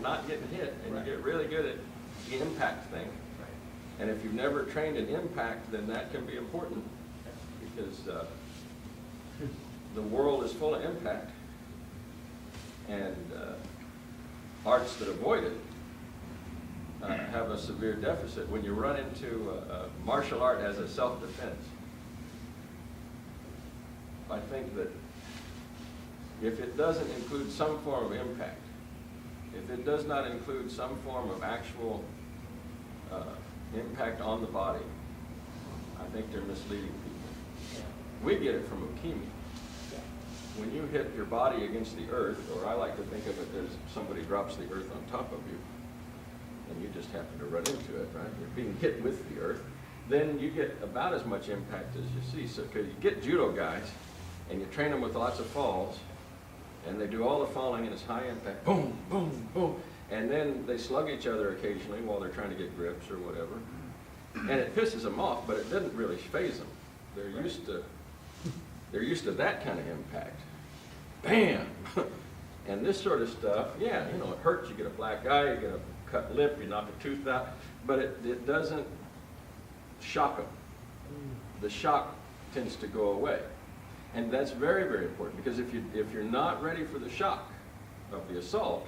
not getting hit, and you get really good at the impact thing. And if you've never trained in impact, then that can be important, because the world is full of impact, and arts that avoid it have a severe deficit. When you run into martial art as a self-defense, I think that if it doesn't include some form of impact, if it does not include some form of actual impact on the body, I think they're misleading people. We get it from leukemia. When you hit your body against the earth, or I like to think of it as somebody drops the earth on top of you, and you just happen to run into it, right? You're being hit with the earth, then you get about as much impact as you see. So, because you get judo guys, and you train them with lots of falls, and they do all the falling, and it's high impact, boom, boom, boom, and then they slug each other occasionally while they're trying to get grips or whatever, and it pisses them off, but it doesn't really faze them. They're used to that kind of impact. Bam! And this sort of stuff, yeah, you know, it hurts. You get a black eye, you get a cut lip, you knock a tooth out, but it doesn't shock them. The shock tends to go away. And that's very, very important, because if you're not ready for the shock of the assault,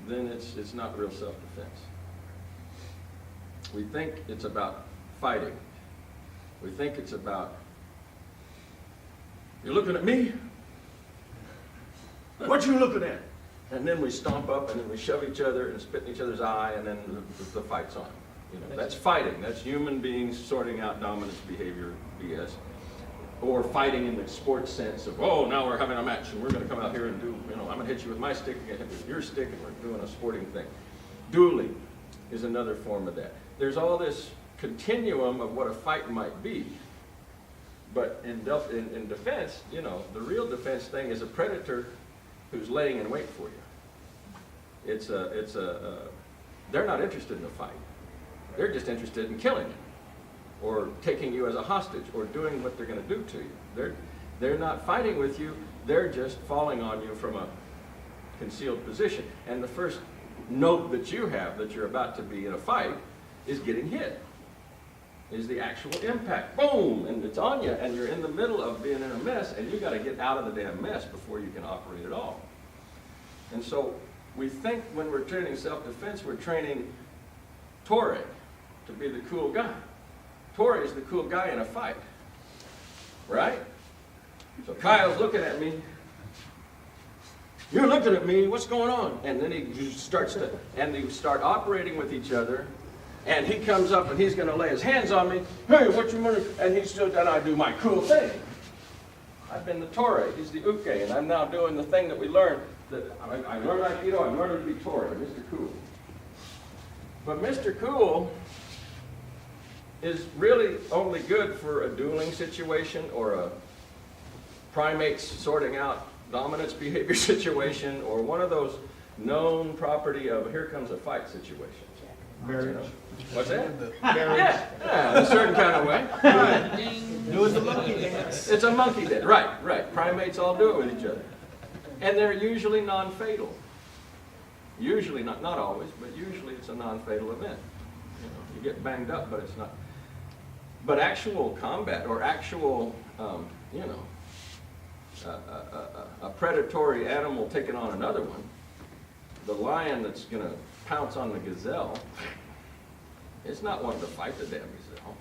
then it's not real self-defense. We think it's about fighting. We think it's about, you're looking at me? What you looking at? And then we stomp up, and then we shove each other and spit in each other's eye, and then the fight's on. You know, that's fighting. That's human beings sorting out dominance behavior BS. Or fighting in the sports sense of, oh, now we're having a match, and we're going to come out here and do, you know, I'm going to hit you with my stick, you're going to hit with your stick, and we're doing a sporting thing. Dueling is another form of that. There's all this continuum of what a fight might be. But in defense, you know, the real defense thing is a predator who's laying in wait for you. They're not interested in a fight. They're just interested in killing you, or taking you as a hostage, or doing what they're going to do to you. They're not fighting with you, they're just falling on you from a concealed position. And the first note that you have that you're about to be in a fight is getting hit, is the actual impact. Boom! And it's on you, and you're in the middle of being in a mess, and you got to get out of the damn mess before you can operate at all. And so we think when we're training self-defense, we're training Torre to be the cool guy. Torre is the cool guy in a fight, right? So Kyle's looking at me. You're looking at me, what's going on? And then he starts to, and they start operating with each other. And he comes up and he's going to lay his hands on me. Hey, what you want? And he stood, and I do my cool thing. I've been the Torre, he's the Uke, and I'm now doing the thing that we learned. That I learned Aikido, I'm learning to be Torre, Mr. Cool. But Mr. Cool is really only good for a dueling situation, or a primates sorting out dominance behavior situation, or one of those known property of here comes a fight situations. Marriage. What's that? Yeah, in a certain kind of way. Doing the monkey dance. It's a monkey dance, right. Primates all do it with each other. And they're usually non-fatal. Usually, not always, but usually it's a non-fatal event. You know, you get banged up, but it's not. But actual combat, or actual, you know, a predatory animal taking on another one, the lion that's going to pounce on the gazelle, it's not wanting to fight the damn gazelle.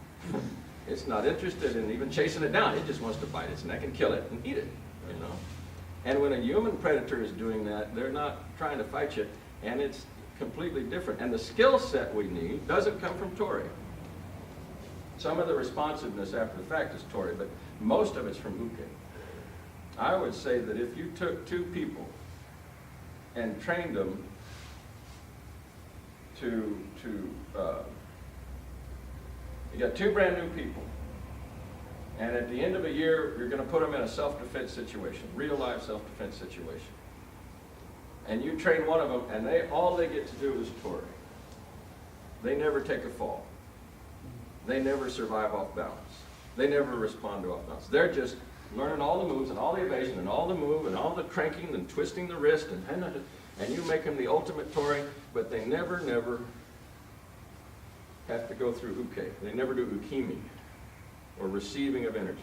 It's not interested in even chasing it down. It just wants to bite its neck and kill it and eat it, you know. And when a human predator is doing that, they're not trying to fight you, and it's completely different. And the skill set we need doesn't come from Torre. Some of the responsiveness after the fact is Torre, but most of it's from Uke. I would say that if you took two people and trained them you got two brand new people, and at the end of a year, you're going to put them in a self-defense situation, real life self-defense situation. And you train one of them, and all they get to do is Torre. They never take a fall. They never survive off balance. They never respond to off balance. They're just learning all the moves and all the evasion and all the move and all the cranking and twisting the wrist and And you make them the ultimate Tori, but they never have to go through uke. They never do ukimi, or receiving of energy.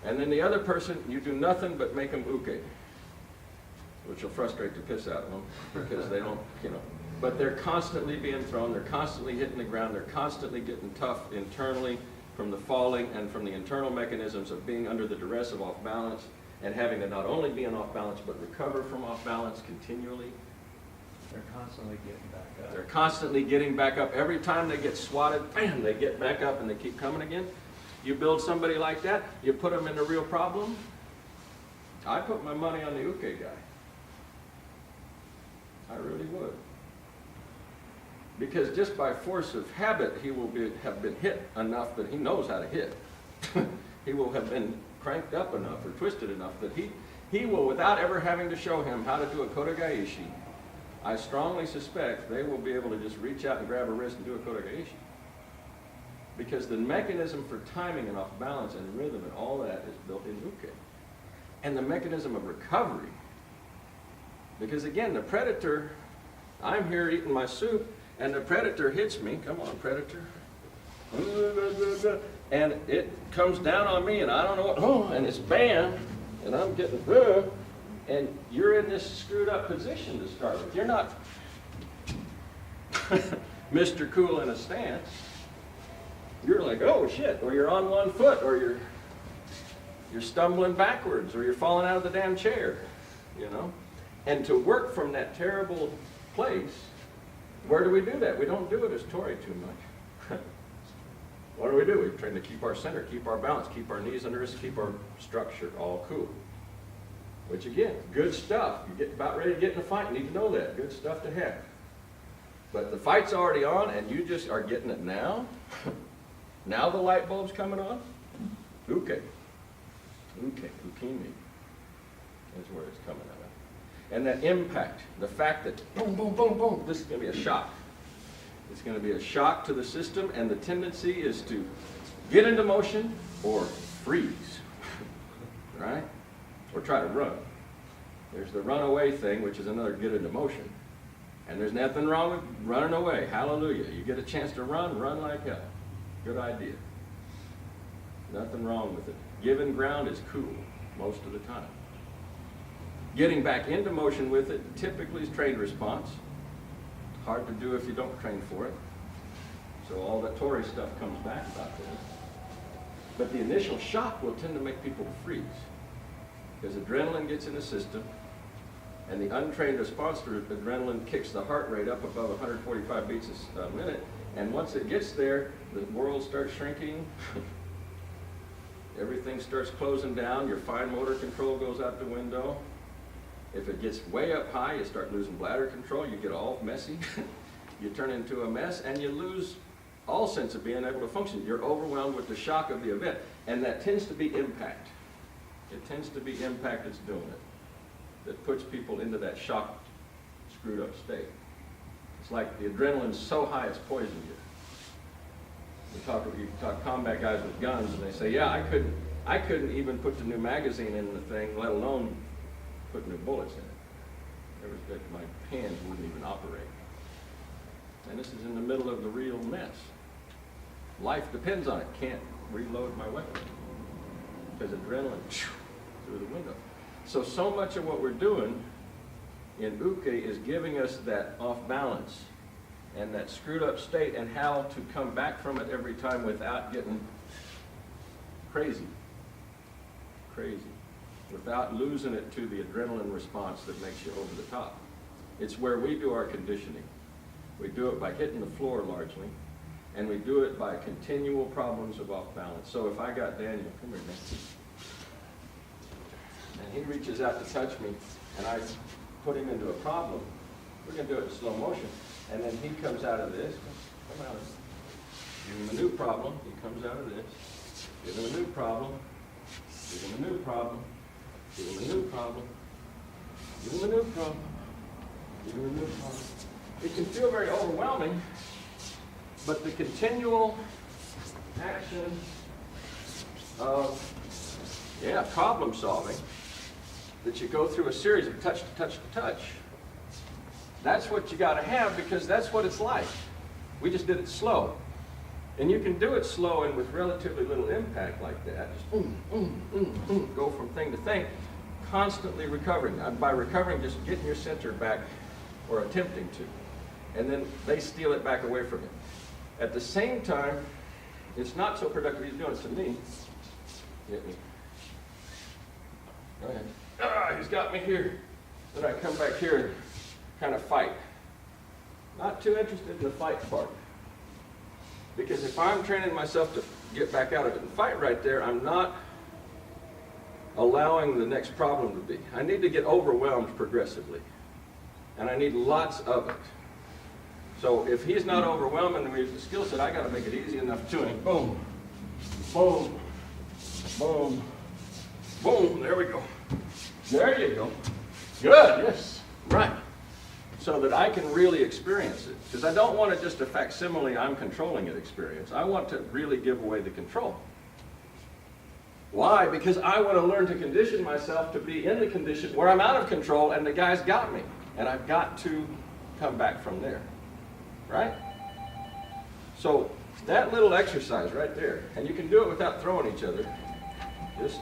And then the other person, you do nothing but make them uke, which will frustrate the piss out of them, because they don't, but they're constantly being thrown, they're constantly hitting the ground, they're constantly getting tough internally from the falling and from the internal mechanisms of being under the duress of off balance, and having to not only be in off balance, but recover from off balance continually. They're constantly getting back up. They're constantly getting back up. Every time they get swatted, bam, they get back up and they keep coming again. You build somebody like that, you put them in a real problem. I put my money on the uke guy. I really would. Because just by force of habit, he will have been hit enough that he knows how to hit. He will have been cranked up enough or twisted enough that he will, without ever having to show him how to do a kotagaishi, I strongly suspect they will be able to just reach out and grab a wrist and do a kotagaishi. Because the mechanism for timing and off balance and rhythm and all that is built in uke. And the mechanism of recovery. Because again, the predator, I'm here eating my soup, and the predator hits me. Come on, predator. And it comes down on me, and I don't know what, and it's bam, and I'm getting, and you're in this screwed up position to start with. You're not Mr. Cool in a stance. You're like, oh shit, or you're on one foot, or you're stumbling backwards, or you're falling out of the damn chair, And to work from that terrible place, where do we do that? We don't do it as Tori too much. What do? We try to keep our center, keep our balance, keep our knees under us, keep our structure all cool. Which again, good stuff. You get about ready to get in a fight, you need to know that. Good stuff to have. But the fight's already on and you just are getting it now. Now the light bulb's coming on. Uke, ukimi is where it's coming out of. And that impact, the fact that boom, boom, boom, boom, this is going to be a shock. It's going to be a shock to the system, and the tendency is to get into motion or freeze, right? Or try to run. There's the runaway thing, which is another get into motion. And there's nothing wrong with running away. Hallelujah. You get a chance to run like hell. Good idea. Nothing wrong with it. Given ground is cool most of the time. Getting back into motion with it typically is trained response. Hard to do if you don't train for it. So all that Tori stuff comes back about this. But the initial shock will tend to make people freeze. Because adrenaline gets in the system, and the untrained response to adrenaline kicks the heart rate up above 145 beats a minute. And once it gets there, the world starts shrinking. Everything starts closing down. Your fine motor control goes out the window. If it gets way up high, you start losing bladder control. You get all messy. You turn into a mess, and you lose all sense of being able to function. You're overwhelmed with the shock of the event. And that tends to be impact. It tends to be impact that's doing it. That puts people into that shocked, screwed up state. It's like the adrenaline's so high it's poisoned you. You talk combat guys with guns, and they say, yeah, I couldn't even put the new magazine in the thing, let alone put new bullets in it. My hands wouldn't even operate. And this is in the middle of the real mess. Life depends on it. Can't reload my weapon because adrenaline through the window. So much of what we're doing in uke is giving us that off balance and that screwed up state, and how to come back from it every time without getting crazy, without losing it to the adrenaline response that makes you over the top. It's where we do our conditioning. We do it by hitting the floor largely, and we do it by continual problems of off balance. So if I got Daniel, come here, man, and he reaches out to touch me, and I put him into a problem, we're going to do it in slow motion, and then he comes out of this, come out of this. Give him a new problem, he comes out of this. Give him a new problem, give him a new problem, give him a new problem, give him a new problem, give him a new problem. It can feel very overwhelming, but the continual action of, problem solving, that you go through a series of touch to touch to touch, That's what you got to have, because that's what it's like. We just did it slow. And you can do it slow and with relatively little impact like that. Just go from thing to thing, constantly recovering. By recovering, just getting your center back, or attempting to. And then they steal it back away from you. At the same time, it's not so productive. He's doing it to me. Hit me. Go ahead. He's got me here. Then I come back here and kind of fight. Not too interested in the fight part. Because if I'm training myself to get back out of it and fight right there, I'm not allowing the next problem to be. I need to get overwhelmed progressively. And I need lots of it. So if he's not overwhelming me with the skill set, I got to make it easy enough to him. Boom, boom, boom, boom. There we go. There you go. Good, yes, right. So that I can really experience it. Because I don't want it just a facsimile, I'm controlling it experience. I want to really give away the control. Why? Because I want to learn to condition myself to be in the condition where I'm out of control and the guy's got me. And I've got to come back from there. Right? So that little exercise right there, and you can do it without throwing each other. Just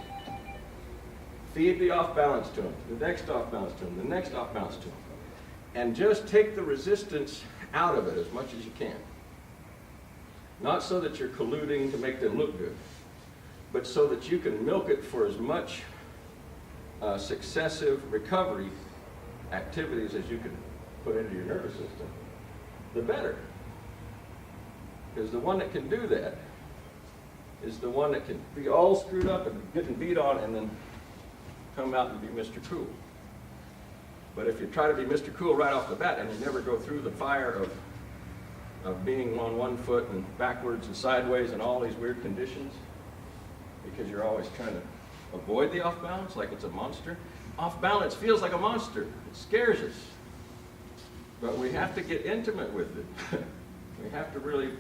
feed the off balance to him, the next off balance to him, the next off balance to him. And just take the resistance out of it as much as you can. Not so that you're colluding to make them look good, but so that you can milk it for as much successive recovery activities as you can put into your nervous system, the better. Because the one that can do that is the one that can be all screwed up and getting beat on and then come out and be Mr. Cool. But if you try to be Mr. Cool right off the bat and you never go through the fire of being on one foot and backwards and sideways and all these weird conditions, because you're always trying to avoid the off balance like it's a monster. Off balance feels like a monster. It scares us. But we have to get intimate with it. We have to really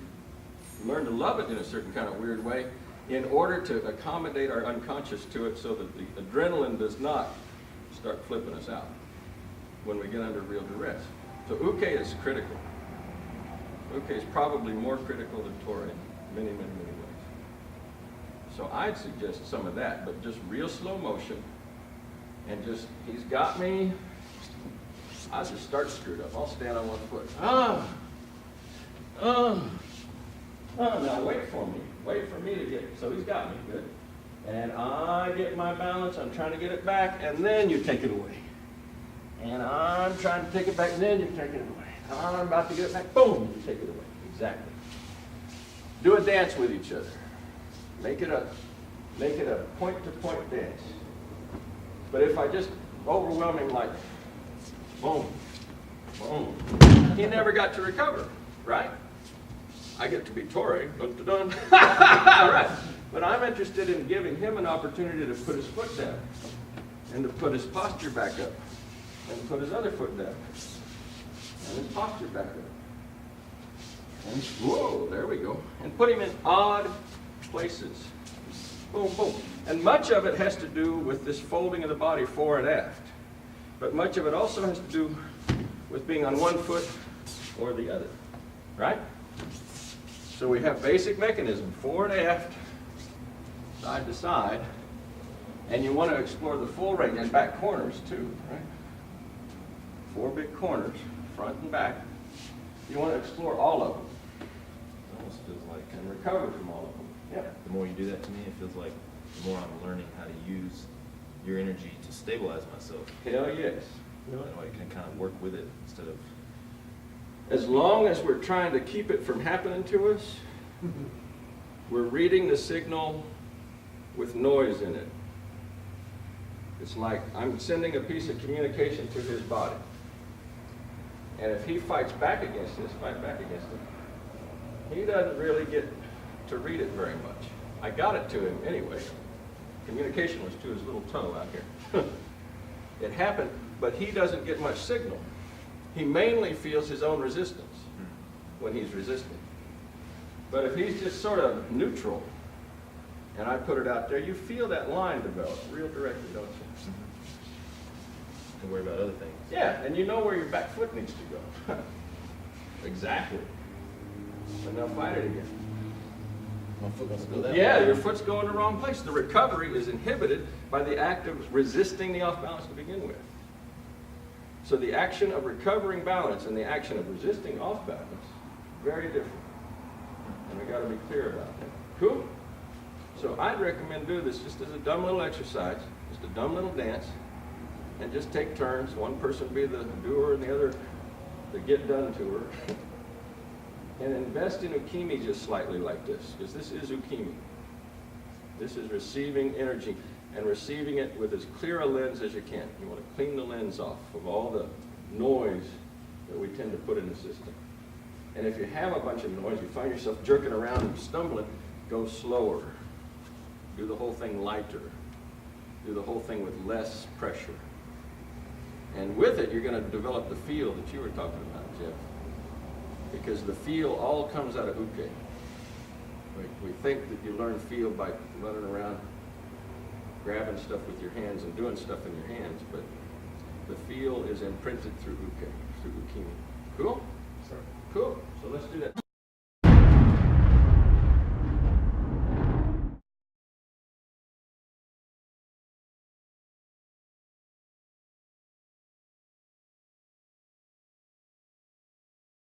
learn to love it in a certain kind of weird way in order to accommodate our unconscious to it so that the adrenaline does not start flipping us out when we get under real duress. So uke is critical. Uke is probably more critical than Tori in many, many, many ways. So I'd suggest some of that, but just real slow motion and just, he's got me. I'll just start screwed up. I'll stand on one foot. Now wait for me. Wait for me to get, so he's got me, good. And I get my balance, I'm trying to get it back, and then you take it away. And I'm trying to take it back, and then you take it away. I'm about to get it back, boom, you take it away. Exactly. Do a dance with each other. Make it a point-to-point dance. But if I just overwhelming like, boom, boom, he never got to recover, right? I get to be Tori, dun-dun-dun. Right. But I'm interested in giving him an opportunity to put his foot down and to put his posture back up and put his other foot down and his posture back up. And whoa, there we go. And put him in odd places. Boom, boom. And much of it has to do with this folding of the body fore and aft. But much of it also has to do with being on one foot or the other, right? So we have basic mechanism, fore and aft, side to side, and you want to explore the full range and back corners too, right? 4 big corners, front and back. You want to explore all of them. It almost feels like, And recover from all of them. Yeah. the more you do that to me, it feels like the more I'm learning how to use your energy to stabilize myself. Hell yes. That way I can kind of work with it instead of, As long as we're trying to keep it from happening to us, we're reading the signal with noise in it. It's like I'm sending a piece of communication to his body. And if he fights back against this, he doesn't really get to read it very much. I got it to him anyway. Communication was to his little toe out here. It happened, but he doesn't get much signal. He mainly feels his own resistance when he's resisting. But if he's just sort of neutral, and I put it out there, you feel that line develop real directly, don't you? can worry about other things. Yeah, and you know where your back foot needs to go. Exactly. And now fight it again. My foot wants to go that way. Yeah, your foot's going the wrong place. The recovery is inhibited by the act of resisting the off balance to begin with. So the action of recovering balance and the action of resisting off balance, very different. And we got to be clear about that. Cool? So I'd recommend do this just as a dumb little exercise, just a dumb little dance, and just take turns. One person be the doer and the other the get done tour. And invest in ukemi just slightly like this, because this is ukemi. This is receiving energy and receiving it with as clear a lens as you can. You want to clean the lens off of all the noise that we tend to put in the system. And if you have a bunch of noise, you find yourself jerking around and stumbling, go slower. Do the whole thing lighter. Do the whole thing with less pressure. And with it, you're going to develop the feel that you were talking about, Jeff. Because the feel all comes out of uke. We think that you learn feel by running around, grabbing stuff with your hands and doing stuff in your hands, but the feel is imprinted through uke, through ukemi. Cool? Sure. Cool. So let's do that.